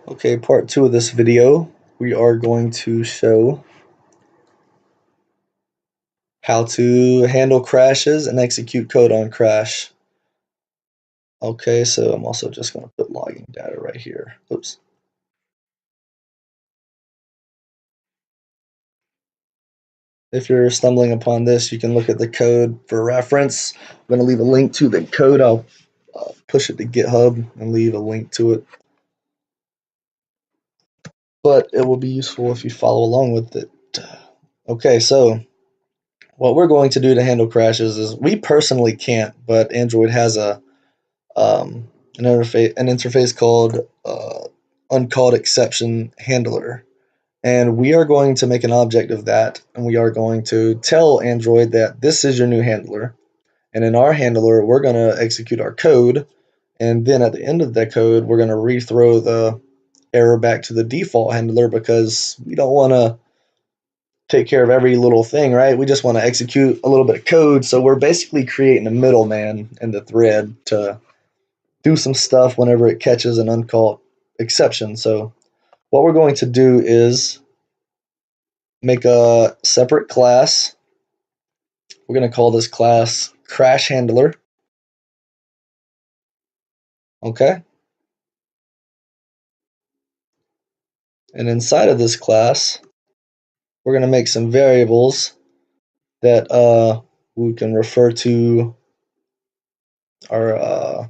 Okay, part 2 of this video, we are going to show how to handle crashes and execute code on crash. Okay, so I'm also just going to put logging data right here. Oops. If you're stumbling upon this, you can look at the code for reference. I'm going to leave a link to the code. I'll push it to GitHub and leave a link to it. But it will be useful if you follow along with it. Okay, so what we're going to do to handle crashes is we personally can't, but Android has an interface called uncalled exception handler, and we are going to make an object of that, and we are going to tell Android that this is your new handler, and in our handler we're going to execute our code, and then at the end of that code we're going to rethrow the error back to the default handler because we don't want to take care of every little thing, right? We just want to execute a little bit of code, so we're basically creating a middleman in the thread to do some stuff whenever it catches an uncalled exception. So what we're going to do is make a separate class. We're going to call this class crash handler. Okay. And inside of this class, we're going to make some variables that we can refer to our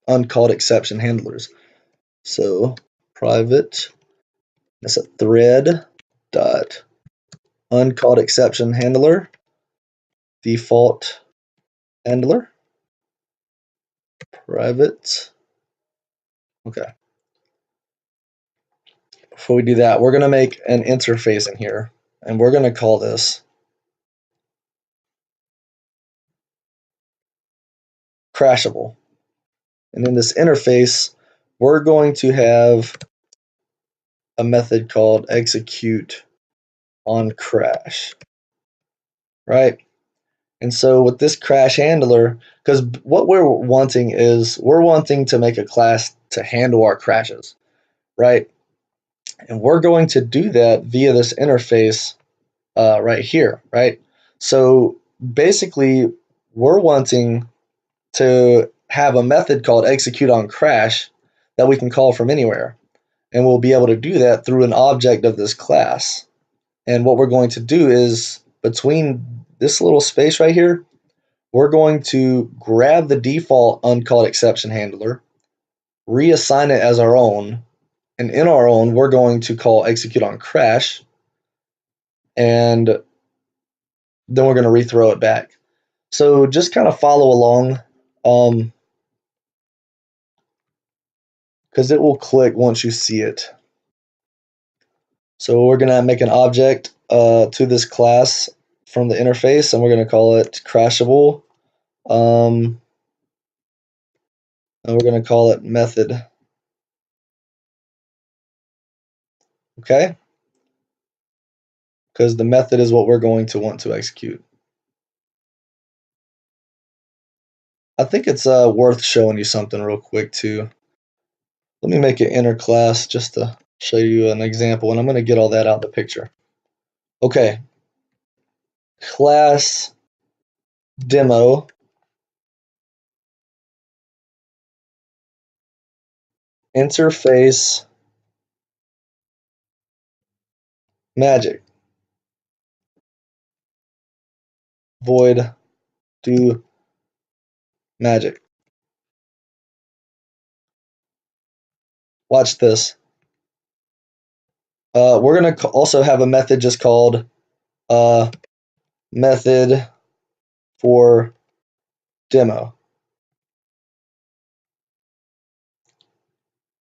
uncalled exception handlers. So private, that's a thread dot uncalled exception handler default handler private. Okay. Before we do that, we're going to make an interface in here, and we're going to call this crashable. And in this interface, we're going to have a method called execute on crash, right? And so with this crash handler, because what we're wanting is we're wanting to make a class to handle our crashes, right? And we're going to do that via this interface right here, right? So basically, we're wanting to have a method called execute on crash that we can call from anywhere. And we'll be able to do that through an object of this class. And what we're going to do is between this little space right here, we're going to grab the default uncalled exception handler, reassign it as our own, and in our own, we're going to call execute on crash, and then we're going to rethrow it back. So just kind of follow along, because it will click once you see it. So we're going to make an object to this class from the interface, and we're going to call it crashable. And we're going to call it method. Okay? Because the method is what we're going to want to execute. I think it's worth showing you something real quick too. Let me make an inner class just to show you an example, and I'm going to get all that out of the picture. Okay. Class demo interface magic void do magic. Watch this. We're going to also have a method just called method for demo.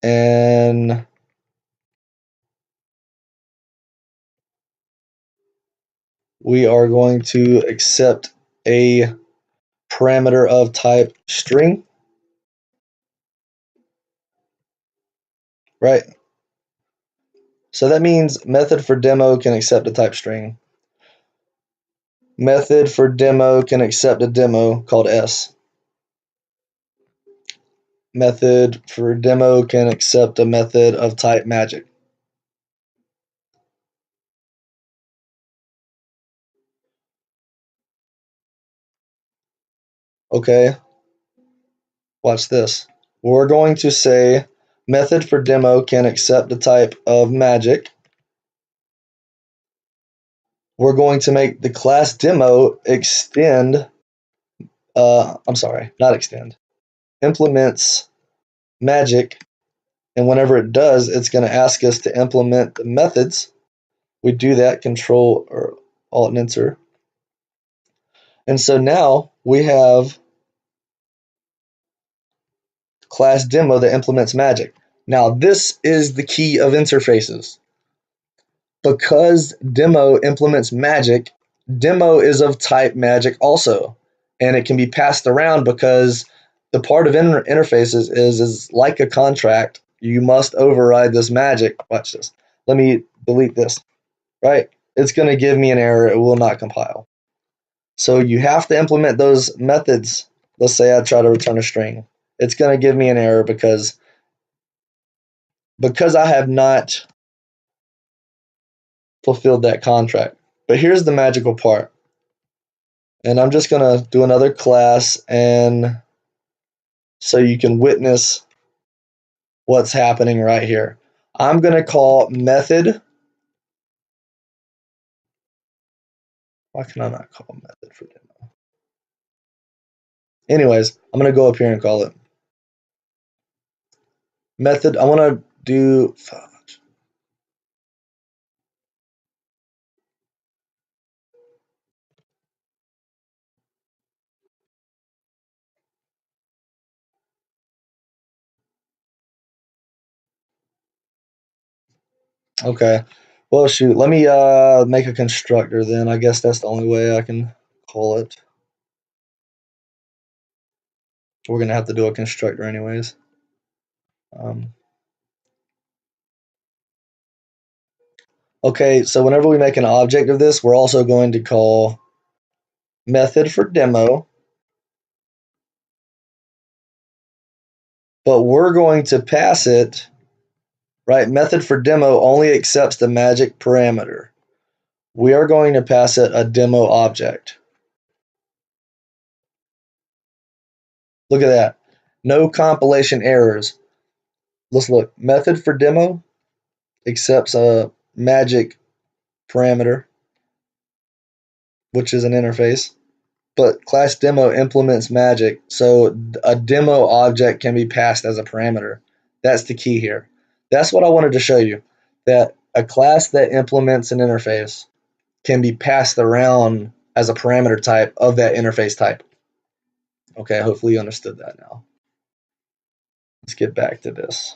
And we are going to accept a parameter of type string, right? So that means method for demo can accept a type string. Method for demo can accept a demo called S. method for demo can accept a method of type magic. Okay, watch this. We're going to say method for demo can accept the type of magic. We're going to make the class demo extend, I'm sorry, not extend, implements magic, and whenever it does, it's going to ask us to implement the methods. We do that, Control or Alt and Enter. And so now we have class demo that implements magic. Now this is the key of interfaces. Because demo implements magic, demo is of type magic also, and it can be passed around because the part of interfaces is like a contract. You must override this magic. Watch this. Let me delete this. Right? It's going to give me an error. It will not compile. So you have to implement those methods. Let's say I try to return a string. It's going to give me an error because I have not fulfilled that contract. But here's the magical part. And I'm just going to do another class and so you can witness what's happening right here. I'm going to call method. Why can I not call method for demo? Anyways, I'm going to go up here and call it method. I want to do okay. Well, shoot. Let me make a constructor then. I guess that's the only way I can call it. We're going to have to do a constructor anyways. Okay, so whenever we make an object of this, we're also going to call method for demo. But we're going to pass it, right? Method for demo only accepts the magic parameter. We are going to pass it a demo object. Look at that. No compilation errors. Let's look. Method for demo accepts a magic parameter, which is an interface. But class demo implements magic, so a demo object can be passed as a parameter. That's the key here. That's what I wanted to show you, that a class that implements an interface can be passed around as a parameter type of that interface type. Okay, hopefully you understood that now. Let's get back to this.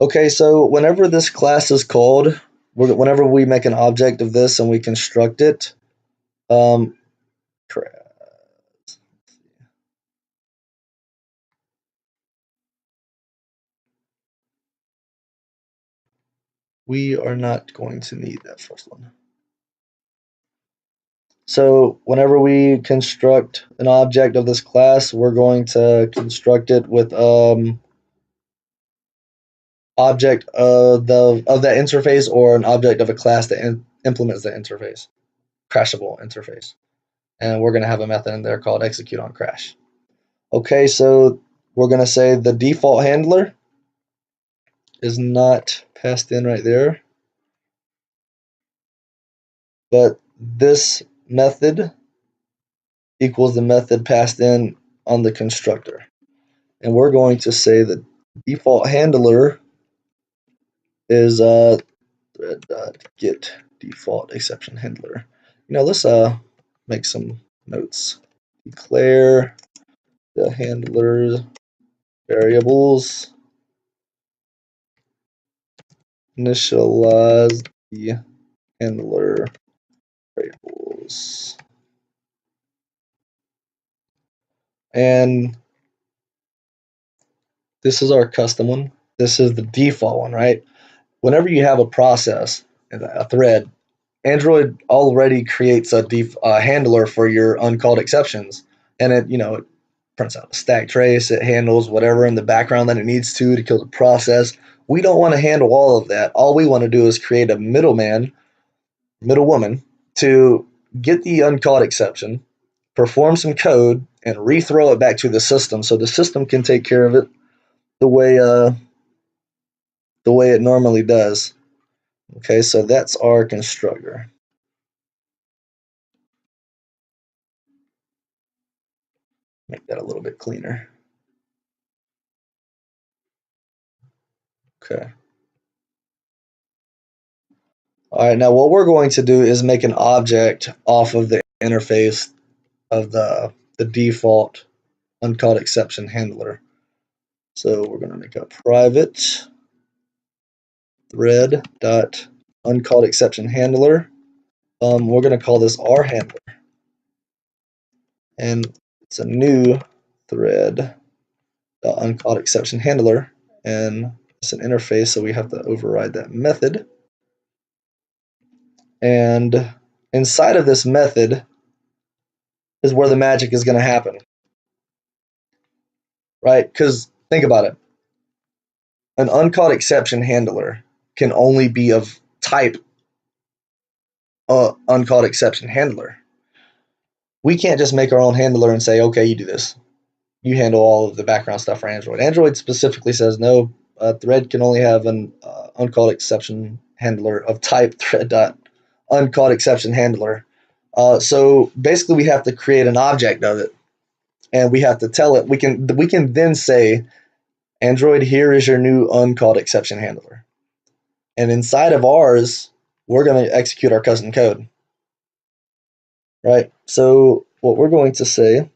Okay, so whenever this class is called, whenever we make an object of this and we construct it, we are not going to need that first one. So whenever we construct an object of this class, we're going to construct it with object of that interface or an object of a class that implements the interface, crashable interface. And we're going to have a method in there called execute on crash. Okay, so we're going to say the default handler is not passed in right there, but this method equals the method passed in on the constructor. And we're going to say the default handler is thread.get default exception handler. Let's make some notes. Declare the handler variables. Initialize the handler variables. And this is our custom one. This is the default one, right? Whenever you have a process, a thread, Android already creates a handler for your uncalled exceptions, and it prints out a stack trace, it handles whatever in the background that it needs to kill the process. We don't want to handle all of that. All we want to do is create a middleman, middlewoman, to get the uncaught exception, perform some code, and rethrow it back to the system so the system can take care of it the way it normally does. Okay, so that's our constructor. Make that a little bit cleaner. Okay. All right, now what we're going to do is make an object off of the interface of the default uncaught exception handler. So we're going to make a private thread dot uncaught exception handler. We're going to call this our handler, and it's a new thread dot uncaught exception handler, and it's an interface, so we have to override that method. And inside of this method is where the magic is going to happen, right? Because think about it. An uncaught exception handler can only be of type uncaught exception handler. We can't just make our own handler and say, okay, you do this. You handle all of the background stuff for Android. Android specifically says no, a thread can only have an uncaught exception handler of type thread dot uncaught exception handler. So basically we have to create an object of it, and we have to tell it, we can then say, Android, here is your new uncaught exception handler. And inside of ours, we're going to execute our custom code. Right? So what we're going to say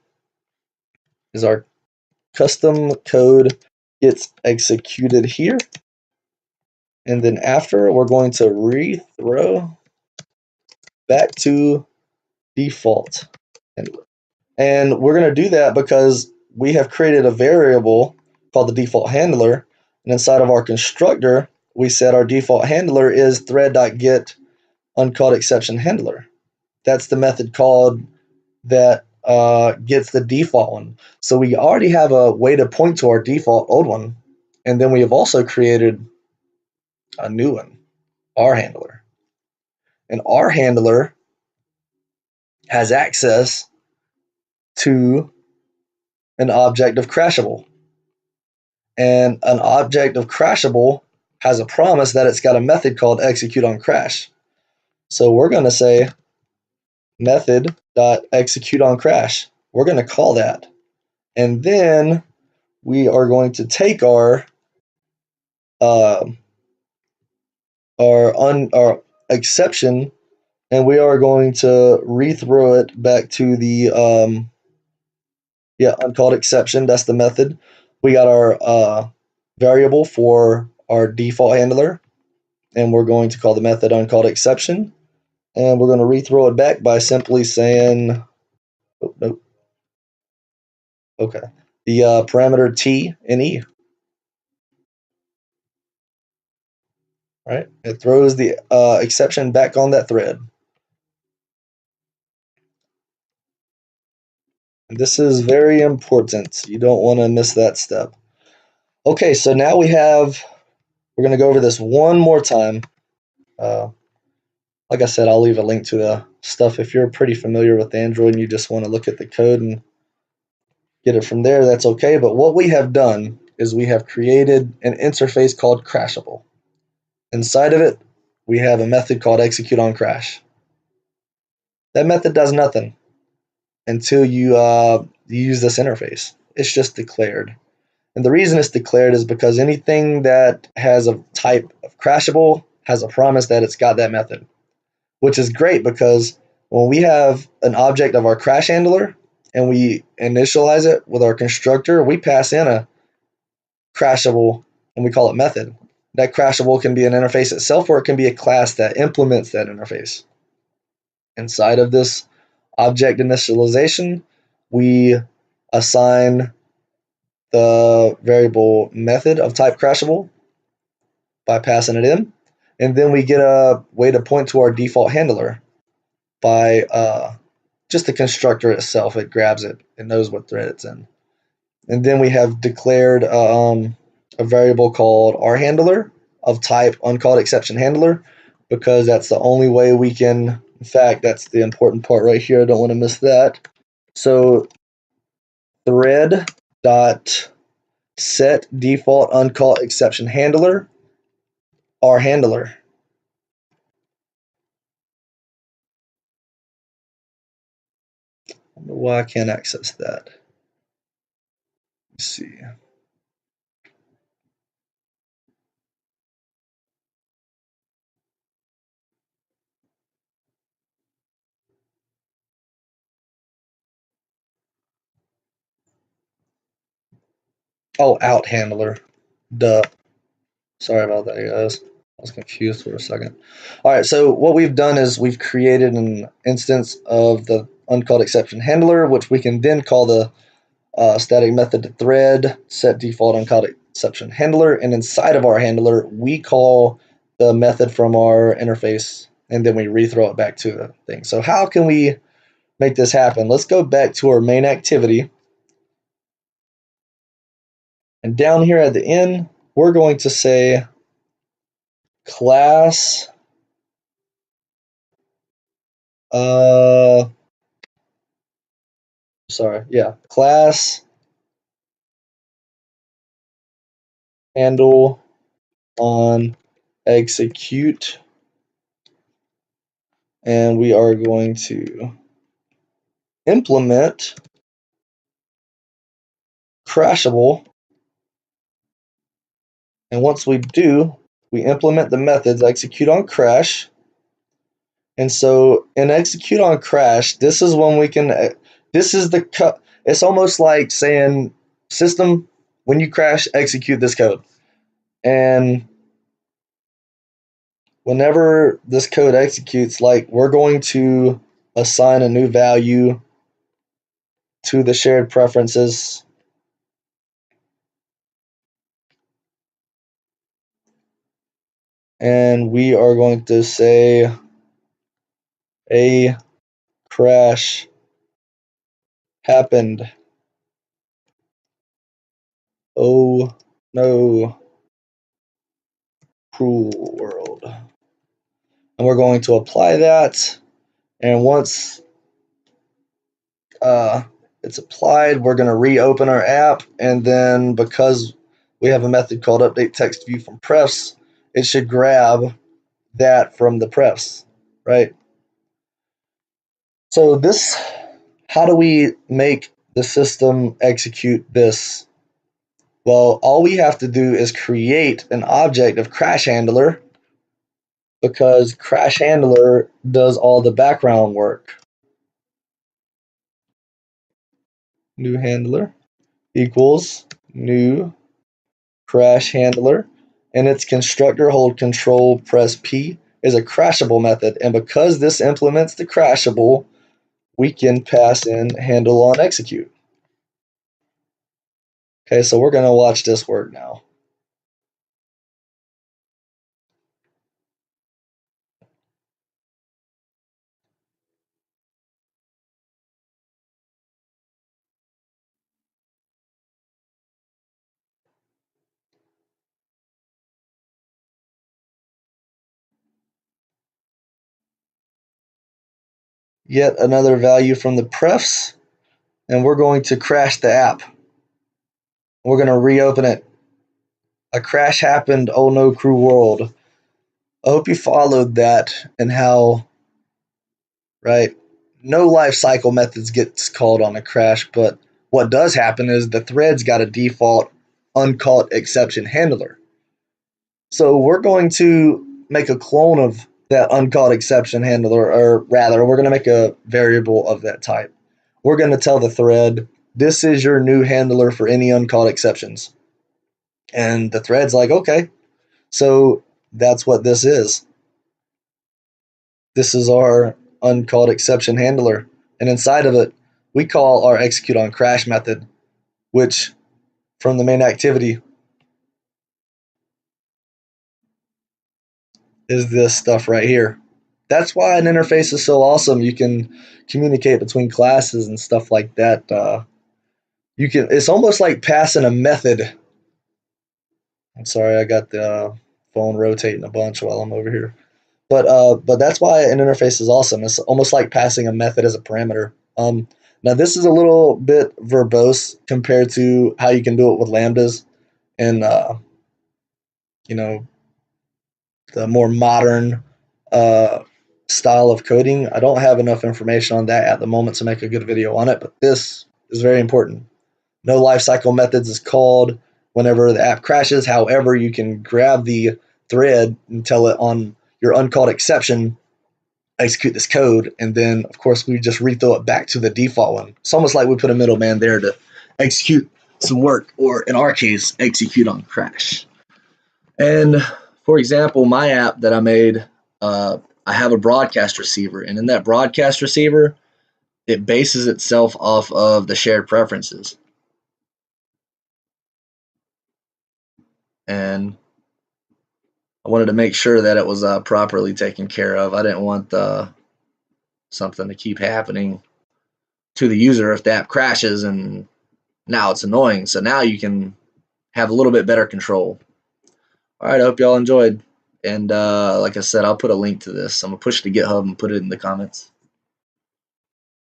is our custom code gets executed here. And then after, we're going to rethrow back to default handler. And we're going to do that because we have created a variable called the default handler. And inside of our constructor, we said our default handler is thread.get uncaught exception handler. That's the method called that gets the default one. So we already have a way to point to our default old one. And then we have also created a new one, our handler. And our handler has access to an object of crashable. And an object of crashable has a promise that it's got a method called execute on crash. So we're going to say method.execute on crash. We're going to call that. And then we are going to take our exception, and we are going to rethrow it back to the uncaught exception. That's the method. We got our variable for our default handler, and we're going to call the method uncaught exception, and we're going to rethrow it back by simply saying, oh, nope. Okay, the parameter t and e. Right, it throws the exception back on that thread. And this is very important. You don't want to miss that step. Okay, so now we're going to go over this one more time. Like I said, I'll leave a link to the stuff if you're pretty familiar with Android and you just want to look at the code and get it from there, that's okay. But what we have done is we have created an interface called Crashable. Inside of it, we have a method called execute on crash. That method does nothing until you use this interface. It's just declared. And the reason it's declared is because anything that has a type of crashable has a promise that it's got that method, which is great because when we have an object of our crash handler and we initialize it with our constructor, we pass in a crashable and we call it method. That crashable can be an interface itself, or it can be a class that implements that interface. Inside of this object initialization, we assign the variable method of type crashable by passing it in, and then we get a way to point to our default handler by just the constructor itself. It grabs it, it knows what thread it's in. And then we have declared a variable called rHandler of type uncalled exception handler, because that's the only way we can, in fact, that's the important part right here. I don't want to miss that. So thread dot set default uncalled exception handler rHandler. I don't know why I can't access that. Let's see. Oh, out handler. Duh. Sorry about that, guys. I was confused for a second. All right, so what we've done is we've created an instance of the uncalled exception handler, which we can then call the static method to thread set default uncalled exception handler, and inside of our handler, we call the method from our interface, and then we rethrow it back to the thing. So how can we make this happen? Let's go back to our main activity. And down here at the end, we're going to say class class handle on execute, and we are going to implement crashable. And once we do, we implement the methods execute on crash. And so in execute on crash, this is when we can, this is the cut. It's almost like saying system, when you crash, execute this code. And whenever this code executes, like, we're going to assign a new value to the shared preferences. And we are going to say a crash happened. Oh no, cruel world. And we're going to apply that. And once it's applied, we're going to reopen our app. And then because we have a method called update text view from prefs, it should grab that from the prefs, right? So this, how do we make the system execute this? Well, all we have to do is create an object of crash handler, because crash handler does all the background work. New handler equals new crash handler, and its constructor hold control press P is a crashable method, and because this implements the crashable, we can pass in handle on execute. Okay, so we're going to watch this work now. Yet another value from the prefs, and we're going to crash the app. We're going to reopen it. A crash happened, oh no, cruel world. I hope you followed that, and how, right, no life cycle methods gets called on a crash, but what does happen is the thread's got a default uncalled exception handler. So we're going to make a clone of that uncalled exception handler, or rather, we're going to make a variable of that type. We're going to tell the thread, this is your new handler for any uncalled exceptions. And the thread's like, okay, so that's what this is. This is our uncalled exception handler. And inside of it, we call our execute on crash method, which from the main activity is this stuff right here. That's why an interface is so awesome. You can communicate between classes and stuff like that it's almost like passing a method. I'm sorry, I got the phone rotating a bunch while I'm over here. But that's why an interface is awesome. It's almost like passing a method as a parameter. Now this is a little bit verbose compared to how you can do it with lambdas and you know the more modern uh, style of coding. I don't have enough information on that at the moment to make a good video on it, but this is very important. No lifecycle methods is called whenever the app crashes. However, you can grab the thread and tell it on your uncalled exception, execute this code, and then of course we just rethrow it back to the default one. It's almost like we put a middleman there to execute some work, or in our case, execute on crash. And for example, my app that I made, I have a broadcast receiver, and in that broadcast receiver, it bases itself off of the shared preferences. And I wanted to make sure that it was properly taken care of. I didn't want something to keep happening to the user if the app crashes, and now it's annoying. So now you can have a little bit better control. All right, I hope y'all enjoyed. And like I said, I'll put a link to this. I'm going to push it to GitHub and put it in the comments.